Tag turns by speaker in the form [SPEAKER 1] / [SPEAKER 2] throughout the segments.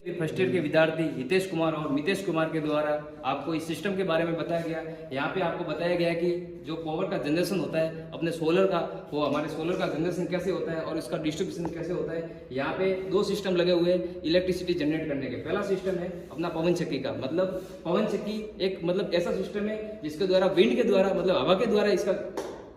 [SPEAKER 1] First year के विद्यार्थी हितेश कुमार और मितेश कुमार के द्वारा आपको इस सिस्टम के बारे में बताया गया। यहाँ पे आपको बताया गया है कि जो पावर का जनरेशन होता है अपने सोलर का, वो हमारे सोलर का जनरेशन कैसे होता है और इसका डिस्ट्रीब्यूशन कैसे होता है। यहाँ पे दो सिस्टम लगे हुए हैं इलेक्ट्रिसिटी जनरेट करने के। पहला सिस्टम है अपना पवन चक्की का, मतलब पवन चक्की एक मतलब ऐसा सिस्टम है जिसके द्वारा विंड के द्वारा मतलब हवा के द्वारा इसका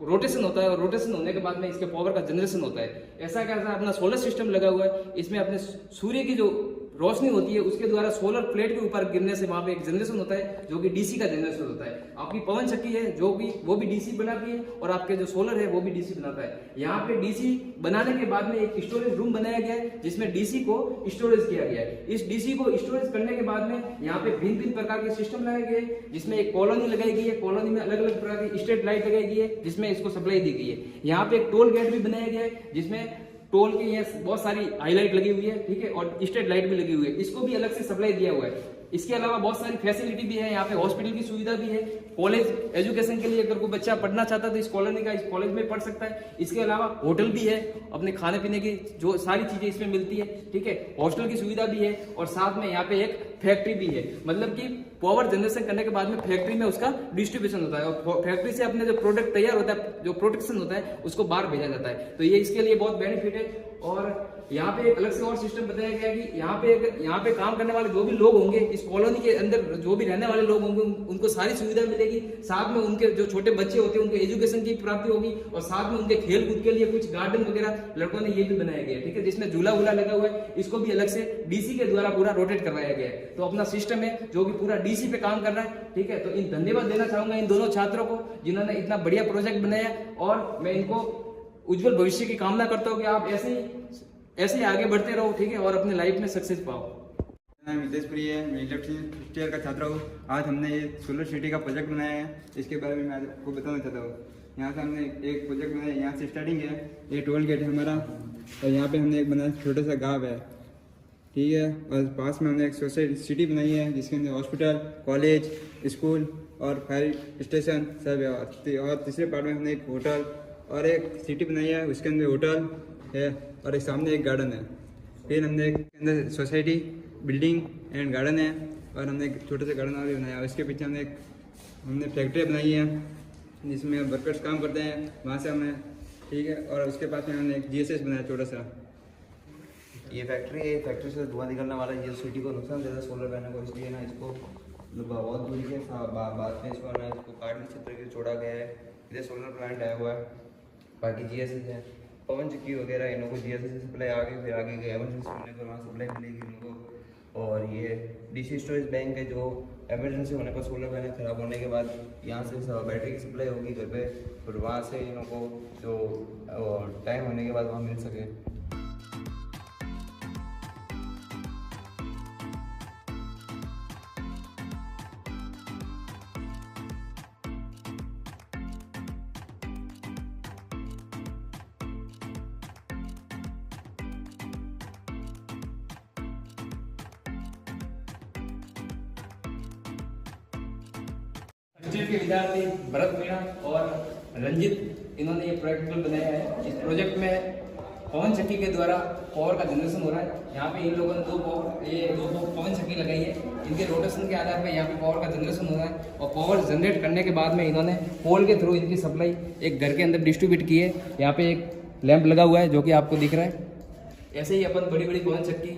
[SPEAKER 1] रोटेशन होता है और रोटेशन होने के बाद में इसके पावर का जनरेशन होता है। ऐसा कैसा अपना सोलर सिस्टम लगा हुआ है, इसमें अपने सूर्य की जो रोशनी होती है उसके द्वारा सोलर प्लेट के ऊपर गिरने से वहां पे एक जनरेशन होता है जो कि डीसी का जनरेशन होता है। आपकी पवन चक्की है जो भी वो भी डीसी बनाती है और आपके जो सोलर है वो भी डीसी बनाता है। यहाँ पे डीसी बनाने के बाद में एक स्टोरेज रूम बनाया गया है जिसमें डीसी को स्टोरेज किया गया है। इस डीसी को स्टोरेज करने के बाद में यहाँ पे भिन्न भिन्न प्रकार के सिस्टम लगाए गए जिसमें एक कॉलोनी लगाई गई है। कॉलोनी में अलग अलग प्रकार की स्ट्रीट लाइट लगाई गई है जिसमें इसको सप्लाई दी गई है। यहाँ पे एक टोल गेट भी बनाया गया है जिसमें टोल की ये बहुत सारी हाईलाइट लगी हुई है, ठीक है, और स्ट्रीट लाइट भी लगी हुई है, इसको भी अलग से सप्लाई दिया हुआ है। इसके अलावा बहुत सारी फैसिलिटी भी है, यहाँ पे हॉस्पिटल की सुविधा भी है। कॉलेज एजुकेशन के लिए अगर कोई बच्चा पढ़ना चाहता है तो इस कॉलोनी का इस कॉलेज में पढ़ सकता है। इसके अलावा होटल भी है, अपने खाने पीने की जो सारी चीजें इसमें मिलती है, ठीक है, हॉस्टल की सुविधा भी है और साथ में यहाँ पे एक फैक्ट्री भी है। मतलब कि पावर जनरेशन करने के बाद में फैक्ट्री में उसका डिस्ट्रीब्यूशन होता है और फैक्ट्री से अपने जो प्रोडक्ट तैयार होता है, जो प्रोडक्शन होता है, उसको बाहर भेजा जाता है। तो ये इसके लिए बहुत बेनिफिट है। और यहाँ पे एक अलग से और सिस्टम बताया गया कि यहाँ पे काम करने वाले जो भी लोग होंगे, इस कॉलोनी के अंदर जो भी रहने वाले लोग होंगे, उनको सारी सुविधा मिलेगी। साथ में उनके जो छोटे बच्चे होते हैं उनके एजुकेशन की प्राप्ति होगी और साथ में उनके खेल कूद के लिए कुछ गार्डन वगैरह लड़कों ने ये भी बनाया गया है, ठीक है, जिसमें झूला वूला लगा हुआ है। इसको भी अलग से डीसी के द्वारा पूरा रोटेट करवाया गया है। तो अपना सिस्टम है जो कि पूरा डीसी पे काम कर रहा है, ठीक है। तो इन धन्यवाद देना चाहूंगा इन दोनों छात्रों को जिन्होंने इतना बढ़िया प्रोजेक्ट बनाया और मैं इनको उज्जवल भविष्य की कामना करता हूँ कि आप ऐसे ही आगे बढ़ते रहो, ठीक है, और अपने लाइफ में सक्सेस पाओ।
[SPEAKER 2] मैं हितेश प्रिय है, मैं इलेक्ट्रिशियन फर्स्ट ईयर का छात्र हूँ। आज हमने ये सोलर सिटी का प्रोजेक्ट बनाया है, इसके बारे में मैं आपको बताना चाहता हूँ। यहाँ से हमने एक प्रोजेक्ट बनाया, यहाँ से स्टार्टिंग है, ये टोल गेट है हमारा और यहाँ पे हमने एक बनाया छोटा सा गाँव है, ठीक है, और पास में हमने एक सोसाइटी सिटी बनाई है जिसके अंदर हॉस्पिटल, कॉलेज, स्कूल और फायर स्टेशन सब है। और तीसरे पार्ट में हमने एक होटल और एक सिटी बनाई है, उसके अंदर होटल है और एक सामने एक गार्डन है। फिर हमने एक अंदर सोसाइटी, बिल्डिंग एंड गार्डन है और हमने एक छोटे से गार्डन भी बनाया। उसके पीछे हमने फैक्ट्री बनाई है जिसमें वर्कर्स काम करते हैं, वहाँ से हमने, ठीक है, और उसके पास में हमने एक जीएसएस बनाया छोटा सा।
[SPEAKER 3] ये फैक्ट्री है, फैक्ट्री से धुआं निकलने वाला है, ये सिटी को नुकसान देता है सोलर पैनल को, इसलिए ना इसको बहुत दूरी के बाद में इसको ना इसको काटने क्षेत्र के छोड़ा गया है। इधर सोलर प्लांट आया हुआ है, बाकी जीएसएस है, पवन चक्की वगैरह इनको जीएसएस से सप्लाई आगे फिर आगे गए एमरजेंसी होने पर वहाँ सप्लाई मिलेगी इनको। और ये डीसी स्टोरेज बैंक है जो एमरजेंसी होने पर सोलर पैनल खराब होने के बाद यहाँ से बैटरी की सप्लाई होगी घर पे, फिर वहाँ से इनको जो टाइम होने के बाद वहाँ मिल सके।
[SPEAKER 1] के विद्यार्थी भरत मीणा और रंजित, इन्होंने ये प्रैक्टिकल बनाया है। इस प्रोजेक्ट में पवन चक्की के द्वारा पावर का जनरेशन हो रहा है। यहाँ पे इन लोगों ने दो पवन चक्की लगाई है, इनके रोटेशन के आधार पर यहाँ पे पावर का जनरेशन हो रहा है और पावर जनरेट करने के बाद में इन्होंने पोल के थ्रू इनकी सप्लाई एक घर के अंदर डिस्ट्रीब्यूट की है। यहाँ पे एक लैंप लगा हुआ है जो कि आपको दिख रहा है। ऐसे ही अपन बड़ी बड़ी पवन चक्की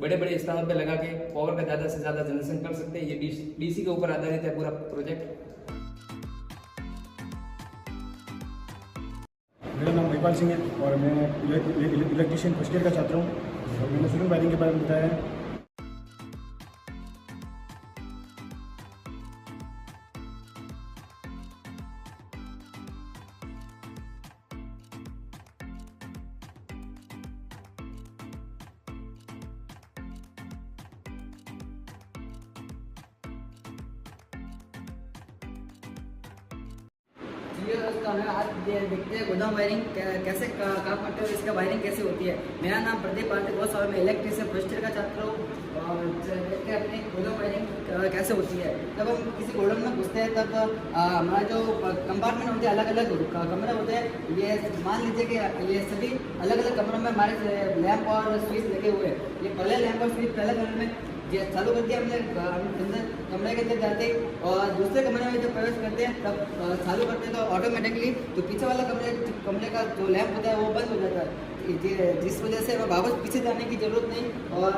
[SPEAKER 1] बड़े बड़े स्थानों पे लगा के पावर का ज़्यादा से ज़्यादा जनरेशन कर सकते हैं। ये डीसी के ऊपर आधारित है पूरा प्रोजेक्ट।
[SPEAKER 4] मेरा नाम महिपाल सिंह है और मैं इलेक्ट्रिशियन फर्स्ट ईयर का छात्र हूँ और मैंने शुरू वायरिंग के बारे में बताया है।
[SPEAKER 5] आज देखते हैं गोदाम वायरिंग कैसे काम करते हैं, इसका वायरिंग कैसे होती है। मेरा नाम प्रदीप पांडे घोष और मैं इलेक्ट्रिशियन फर्स्ट ईयर का छात्र हूँ और देखते हैं अपनी गोदाम वायरिंग कैसे होती है। जब हम किसी गोदाम में घुसते हैं तब हमारा जो कंपार्टमेंट होते हैं अलग अलग कमरे होते हैं। ये मान लीजिए कि ये सभी अलग अलग कमरों में हमारे लैंप और स्विच लगे हुए हैं। ये पहले लैंप और स्विच पहले कमरे में चालू कर दिया हमने अंदर कमरे के अंदर जाते ही, और दूसरे कमरे में जब प्रवेश करते हैं तब चालू करते हैं तो ऑटोमेटिकली जो पीछे वाला कमरे का जो लैंप होता है वो बंद हो जाता है, जिस वजह से हमें वापस पीछे जाने की जरूरत नहीं और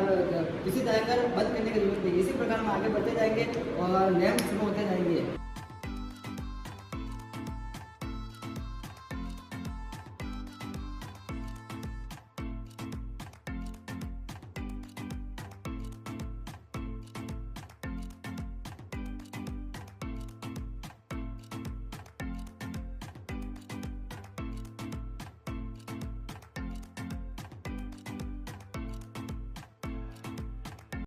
[SPEAKER 5] पीछे जाकर बंद करने की जरूरत नहीं। इसी प्रकार हम आगे बढ़ते जाएंगे और लैंप शुरू होते जाएंगे।